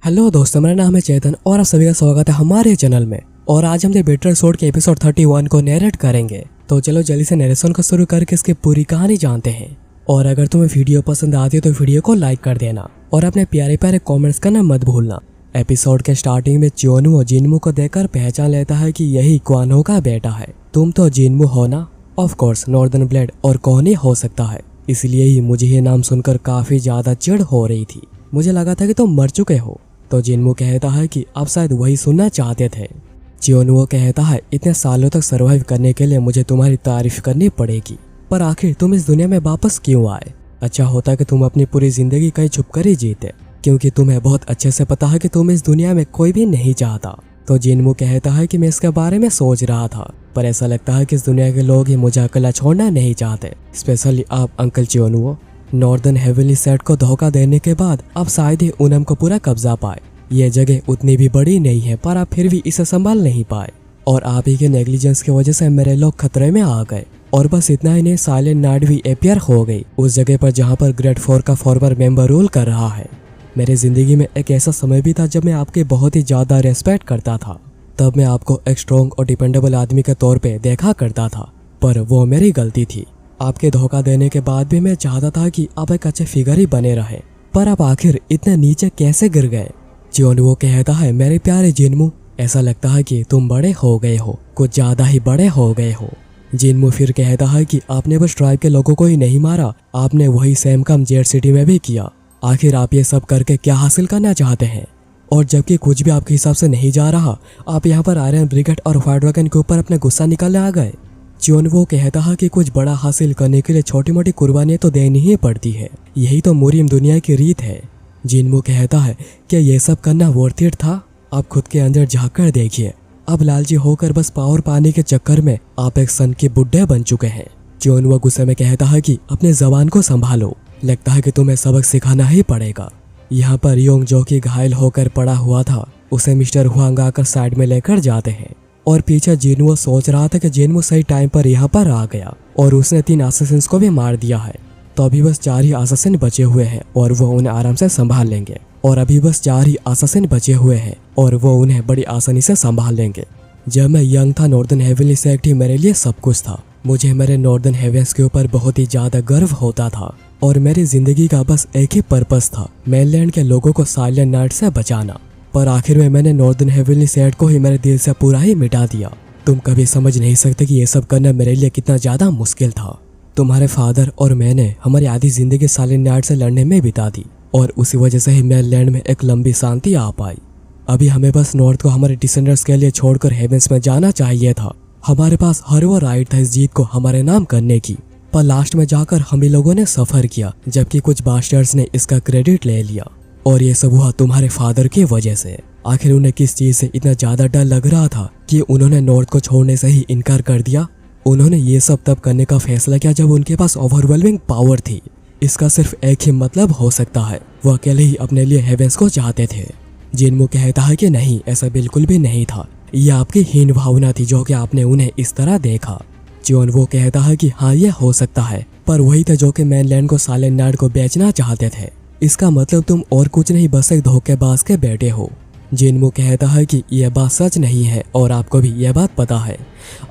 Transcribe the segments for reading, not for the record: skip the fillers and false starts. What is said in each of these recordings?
Hello दोस्तों, मेरा नाम है चेतन और आप सभी का स्वागत है हमारे चैनल में। और आज हम बेटर सोड के एपिसोड 31 को नरेट करेंगे। तो चलो जल्दी से नरेशन को शुरू करके इसकी पूरी कहानी जानते हैं। और अगर तुम्हें वीडियो पसंद आती है तो वीडियो को लाइक कर देना और अपने प्यारे प्यारे कमेंट्स करना मत भूलना। एपिसोड के स्टार्टिंग में चियोनुओ जिनमू को देखकर पहचान लेता है कि यही क्वानो का बेटा है। तुम तो जिनमू हो ना? ऑफ कोर्स, नॉर्दर्न ब्लेड और कौन ही हो सकता है। इसलिए ही मुझे ये नाम सुनकर काफी ज्यादा चिढ़ हो रही थी। मुझे लगा था कि तुम मर चुके हो। तो जिनमू कहता है कि आप शायद वही सुनना चाहते थे। चियोनुओ कहता है इतने सालों तक सरवाइव करने के लिए मुझे तुम्हारी तारीफ करनी पड़ेगी, पर आखिर तुम इस दुनिया में वापस क्यों आए? अच्छा होता कि तुम अपनी पूरी जिंदगी कहीं छुप कर ही जीते, क्योंकि तुम्हें बहुत अच्छे से पता है कि तुम इस दुनिया में कोई भी नहीं चाहता। तो जिनमू कहता है कि मैं इसके बारे में सोच रहा था, पर ऐसा लगता है कि इस दुनिया के लोग ही मुझे अकेला छोड़ना नहीं चाहते, स्पेशली आप अंकल चियोनुओ। नॉर्दर्न हेवनली सेट को धोखा देने के बाद अब शायद ही उनम को पूरा कब्जा पाए। ये जगह उतनी भी बड़ी नहीं है, पर आप फिर भी इसे संभाल नहीं पाए और आप ही के नेग्लिजेंस की वजह से मेरे लोग खतरे में आ गए। और बस इतना ही नहीं, साइलेंट नाइट भी अपियर हो गई उस जगह पर जहाँ पर ग्रेड 4 का फॉर्मर मेंबर रूल कर रहा है। मेरे जिंदगी में एक ऐसा समय भी था जब मैं आपके बहुत ही ज्यादा रेस्पेक्ट करता था। तब मैं आपको एक स्ट्रॉन्ग और डिपेंडेबल आदमी के तौर पे देखा करता था, पर वो मेरी गलती थी। आपके धोखा देने के बाद भी मैं चाहता था कि आप एक अच्छे फिगर ही बने रहे, पर आप आखिर इतने नीचे कैसे गिर गए? चियोनुओ कहता है मेरे प्यारे जिनमू, ऐसा लगता है कि तुम बड़े हो गए हो, कुछ ज्यादा ही बड़े हो गए हो। जिनमू फिर कहता है कि आपने बस ट्राइब के लोगों को ही नहीं मारा, आपने वही सेम काम जेड सिटी में भी किया। आखिर आप ये सब करके क्या हासिल करना चाहते हैं? और जबकि कुछ भी आपके हिसाब से नहीं जा रहा, आप यहाँ पर आयरन ब्रिगेड और व्हाइट ड्रैगन के ऊपर अपना गुस्सा निकालने आ गए। चियोनुओ कहता है कि कुछ बड़ा हासिल करने के लिए छोटी मोटी कुर्बानियां तो देनी ही पड़ती है, यही तो मुरीम दुनिया की रीत है। जिनमू कहता है कि ये सब करना वर्थ इट था? आप खुद के अंदर झाँक कर देखिए, अब लालची होकर बस पावर पाने के चक्कर में आप एक सन के बुड्ढे बन चुके हैं। चियोनुओ गुस्से में कहता है कि अपने जबान को संभालो, लगता है कि तुम्हें सबक सिखाना ही पड़ेगा। यहाँ पर योंग जो कि घायल होकर पड़ा हुआ था, उसे मिस्टर हुआंग आकर साइड में लेकर जाते हैं और पीछे जिनमू सोच रहा था कि जिनमू सही टाइम पर यहाँ पर आ गया और उसने 3 असासिन्स को भी मार दिया है। तो अभी बस 4 ही असासिन बचे हुए हैं और वो उन्हें आराम से संभाल लेंगे। और अभी बस 4 ही असासिन बचे हुए हैं और वो उन्हें बड़ी आसानी से संभाल लेंगे। जब मैं यंग था, नॉर्दर्न हेवनली सेक्ट ही मेरे लिए सब कुछ था। मुझे मेरे नॉर्दर्न हेवंस के ऊपर बहुत ही ज्यादा गर्व होता था और मेरी जिंदगी का बस एक ही पर्पस था, मेनलैंड के लोगों को साइलेंट नाइट से बचाना। पर आखिर में मैंने नॉर्दर्न हेवनली सेक्ट को ही मेरे दिल से पूरा ही मिटा दिया। तुम कभी समझ नहीं सकते कि ये सब करना मेरे लिए कितना ज्यादा मुश्किल था। तुम्हारे फादर और मैंने हमारी आधी जिंदगी साइलेंट नाइट से लड़ने में बिता दी और उसी वजह से ही मेनलैंड में एक लंबी शांति आ पाई। अभी हमें बस नॉर्थ को हमारे डिसेंडर्स के लिए छोड़कर हेवेंस में जाना चाहिए था। हमारे पास हर वो राइट था इस जीत को हमारे नाम करने की, पर लास्ट में जाकर हम ही लोगों ने सफर किया, जबकि कुछ बास्टर्ड्स ने इसका क्रेडिट ले लिया। और ये सब हुआ तुम्हारे फादर की वजह से। आखिर उन्हें किस चीज से इतना ज्यादा डर लग रहा था कि उन्होंने नॉर्थ को छोड़ने से ही इनकार कर दिया? उन्होंने ये सब तब करने का फैसला किया जब उनके पास ओवरवेलमिंग पावर थी। इसका सिर्फ एक ही मतलब हो सकता है, वो अकेले ही अपने लिए हेवेंस को चाहते थे। जिनमू कहता है कि नहीं, ऐसा बिल्कुल भी नहीं था, ये आपकी हीन भावना थी जो कि आपने उन्हें इस तरह देखा। चियोनुओ कहता है कि हाँ, ये हो सकता है, पर वही थे जो कि मेनलैंड को साइलेंट नाइट को बेचना चाहते थे। इसका मतलब तुम और कुछ नहीं, बस एक धोखेबाज के बेटे हो। जिनमू कहता है कि यह बात सच नहीं है और आपको भी यह बात पता है।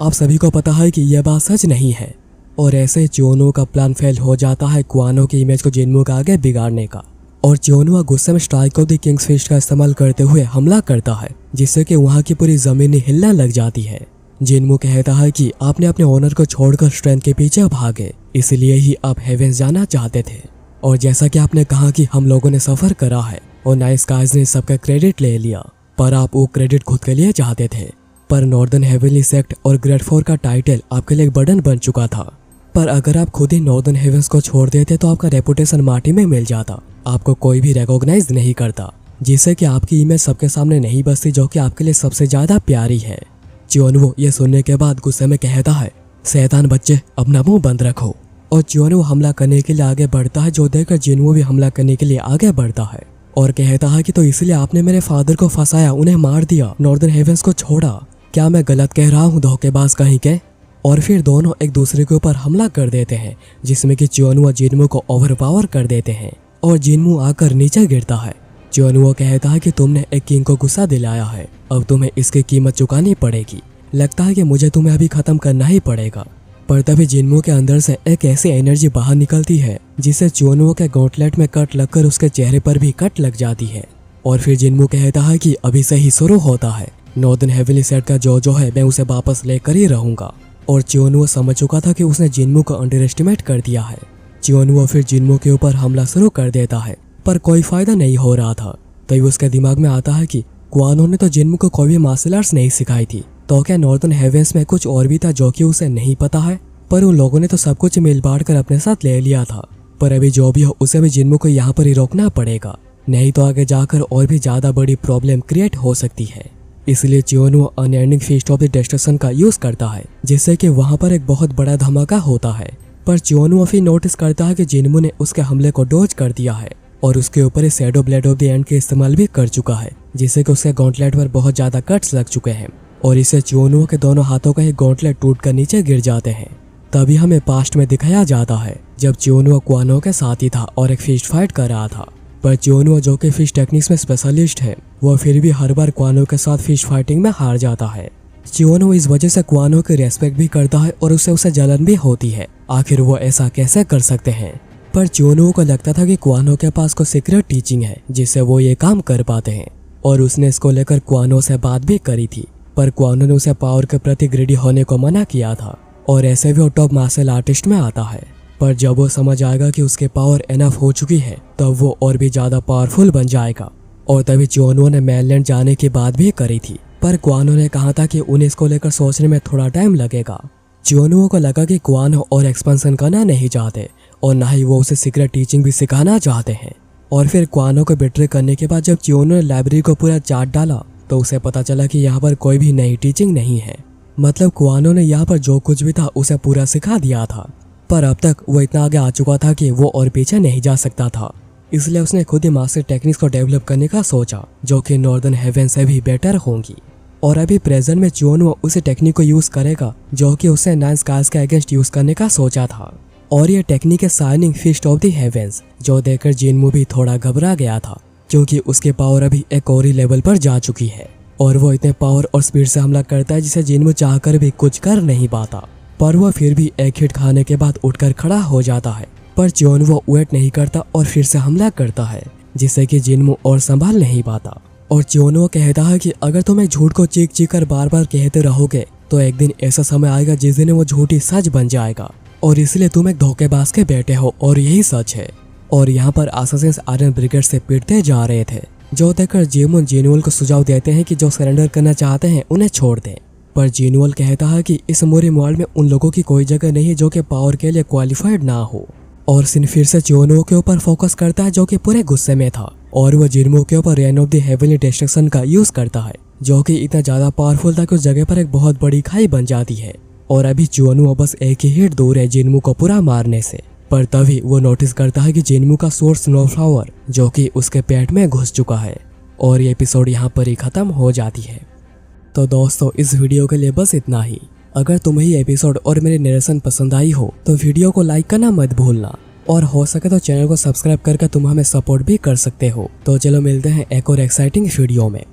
आप सभी को पता है कि यह बात सच नहीं है। और ऐसे चियोनुओ का प्लान फेल हो जाता है क्वानो की इमेज को जिनमू के आगे बिगाड़ने का। और चियोनुओ गुस्से में strike of the king's fist का इस्तेमाल करते हुए हमला करता है, जिससे कि वहाँ की पूरी जमीन हिलने लग जाती है। जिनमू कहता है कि आपने अपने ओनर को छोड़कर स्ट्रेंथ के पीछे भागे, इसलिए ही आप हेवेंस जाना चाहते थे। और जैसा कि आपने कहा कि हम लोगों ने सफर करा है और नाइस गाइज ने सबका क्रेडिट ले लिया, पर आप वो क्रेडिट खुद के लिए चाहते थे। पर नॉर्दर्न हेवनली सेक्ट और ग्रेड 4 का टाइटल आपके लिए एक बर्डन बन चुका था। पर अगर आप खुद ही नॉर्दर्न हेवंस को छोड़ देते तो आपका रेपुटेशन माटी में मिल जाता, आपको कोई भी रिकॉग्नाइज नहीं करता, जिससे कि आपकी इमेज सबके सामने नहीं बसती, जो कि आपके लिए सबसे ज्यादा प्यारी है। चियोनुओ ये सुनने के बाद गुस्से में कहता है, शैतान बच्चे, अपना मुंह बंद रखो। और चियोनुओ हमला करने के लिए आगे बढ़ता है, जो देखकर जिनमू भी हमला करने के लिए आगे बढ़ता है और कहता है कि तो इसलिए आपने मेरे फादर को फंसाया, उन्हें मार दिया, नॉर्दर्न हेवंस को छोड़ा। क्या मैं गलत कह रहा हूँ धोखेबाज कहीं के? और फिर दोनों एक दूसरे के ऊपर हमला कर देते हैं, जिसमें कि चियोनुओ जिनमू को ओवरपावर कर देते हैं और जिनमू आकर नीचे गिरता है चिओनुओ कहता है कि तुमने एक किंग को गुस्सा दिलाया है, अब तुम्हें इसकी कीमत चुकानी पड़ेगी। लगता है कि मुझे तुम्हें अभी खत्म करना ही पड़ेगा। पर तभी जिन्मो के अंदर से एक ऐसी एनर्जी बाहर निकलती है जिससे चिओनुओ के गॉन्टलेट में कट लगकर उसके चेहरे पर भी कट लग जाती है। और फिर जिन्मो कहता है कि अभी से ही शुरू होता है, नॉर्दर्न हेवनली सेट का जो है मैं उसे वापस लेकर ही रहूंगा। और चिओनुओ समझ चुका था कि उसने जिन्मो को अंडर एस्टिमेट कर दिया है। चिओनुओ फिर जिन्मो के ऊपर हमला शुरू कर देता है, पर कोई फायदा नहीं हो रहा था। तभी उसके दिमाग में आता है कि क्वानो ने तो जिन्मो को कोई भी मार्शल आर्ट्स नहीं सिखाई थी, तो क्या नॉर्दर्न हेवेंस में कुछ और भी था जो कि उसे नहीं पता है। पर उन लोगों ने तो सब कुछ मिल बांट कर अपने साथ ले लिया था। पर अभी जो भी हो उसे भी जिन्मो को यहाँ पर ही रोकना पड़ेगा, नहीं तो आगे जाकर और भी ज्यादा बड़ी प्रॉब्लम क्रिएट हो सकती है। इसलिए चिओनुओ unending feast of the destruction का यूज करता है, जिससे कि वहाँ पर एक बहुत बड़ा धमाका होता है। पर चिओनुओ फिर नोटिस करता है कि जिन्मो ने उसके हमले को डॉज कर दिया है और उसके ऊपर shadow blade of the end के इस्तेमाल भी कर चुका है, जिससे कि उसके गॉन्टलेट पर बहुत ज्यादा कट्स लग चुके हैं। और इससे चिओनुओ के दोनों हाथों का ही गॉन्टलेट टूटकर नीचे गिर जाते हैं। तभी हमें पास्ट में दिखाया जाता है जब चिओनुओ क्वानो के साथ ही था और एक फिस्ट फाइट कर रहा था। पर चिओनुओ जो कि फिश टेक्निक्स में स्पेशलिस्ट है, वो फिर भी हर बार क्वानो के साथ फिश फाइटिंग में हार जाता है। चिओनुओ इस वजह से क्वानो की रेस्पेक्ट भी करता है और उसे जलन भी होती है, आखिर वो ऐसा कैसे कर सकते हैं। पर चिओनुओ को लगता था कि क्वानो के पास कोई सीक्रेट टीचिंग है जिससे वो ये काम कर पाते हैं, और उसने इसको लेकर क्वानो से बात भी करी थी। पर क्वानो ने उसे पावर के प्रति ग्रीडी होने को मना किया था, और ऐसे भी वो टॉप मार्शल आर्टिस्ट में आता है। पर जब वो समझ आएगा कि उसके पावर एनफ हो चुकी है, तब वो और भी ज्यादा पावरफुल बन जाएगा। और तभी चिओनुओ ने मेनलैंड जाने की बात भी करी थी, पर क्वानो ने कहा था कि उन्हें इसको लेकर सोचने में थोड़ा टाइम लगेगा। चिओनुओ को लगा कि क्वानो और एक्सपेंशन करना नहीं चाहते, और ना ही वो उसे सीक्रेट टीचिंग भी सिखाना चाहते हैं। और फिर क्वानो को बिट्रे करने के बाद जब चिओनुओ ने लाइब्रेरी को पूरा चाट डाला, तो उसे पता चला कि यहाँ पर कोई भी नई टीचिंग नहीं है। मतलब क्वानो ने यहाँ पर जो कुछ भी था उसे पूरा सिखा दिया था। पर अब तक वो इतना आगे आ चुका था कि वो और पीछे नहीं जा सकता था। इसलिए उसने खुद ही मास्टर टेक्निक्स को डेवलप करने का सोचा, जो कि नॉर्दर्न हेवन से भी बेटर होंगी। और अभी प्रेजेंट में चिओनुओ उसी टेक्निक को यूज करेगा जो कि उसने 9 स्कार्स के अगेंस्ट यूज करने का सोचा था। और ये टेक्निक है shining fist of the heavens, जो देखकर जिन्मो भी थोड़ा घबरा गया था, क्योंकि उसकी पावर अभी एक और ही लेवल पर जा चुकी है। और वो इतने पावर और स्पीड से हमला करता है जिसे जिन्मो चाहकर भी कुछ कर नहीं पाता। पर वह फिर भी एक हिट खाने के बाद उठकर खड़ा हो जाता है। पर चिओनुओ वेट नहीं करता और फिर से हमला करता है, जिससे कि जिन्मो और संभाल नहीं पाता। और चिओनुओ कहता है कि अगर तुम एक झूठ को चीख चीख कर बार बार कहते रहोगे, तो एक दिन ऐसा समय आएगा जिस दिन वो झूठी सच बन जाएगा। और इसलिए तुम एक धोखेबाज के बेटे हो, और यही सच है। और यहाँ पर असासिन्स आयरन ब्रिगेड से पिटते जा रहे थे, जो देखकर जिमोन जिनुअल को सुझाव देते हैं कि जो सरेंडर करना चाहते हैं उन्हें छोड़ दें। पर जिनुअल कहता है कि इस मोरी मॉल में उन लोगों की कोई जगह नहीं जो कि पावर के लिए क्वालिफाइड ना हो। और सिन फिर से चिओनुओ के ऊपर फोकस करता है, जो कि पूरे गुस्से में था, और वो जिन्मो के ऊपर rain of the heavenly destruction का यूज करता है, जो कि इतना ज्यादा पावरफुल था कि उस जगह पर एक बहुत बड़ी खाई बन जाती है। और अभी चिओनुओ बस एक ही हिट दूर है जिन्मो को पूरा मारने से। पर तभी वो नोटिस करता है कि जिन्मो का सोर्स स्नोफ्लावर जो कि उसके पेट में घुस चुका है। और ये एपिसोड यहाँ पर ही खत्म हो जाती है। तो दोस्तों, इस वीडियो के लिए बस इतना ही। अगर तुम्हें ये एपिसोड और मेरी नरेशन पसंद आई हो तो वीडियो को लाइक करना मत भूलना, और हो सके तो चैनल को सब्सक्राइब करके तुम हमें सपोर्ट भी कर सकते हो। तो चलो मिलते हैं एक और एक्साइटिंग वीडियो में।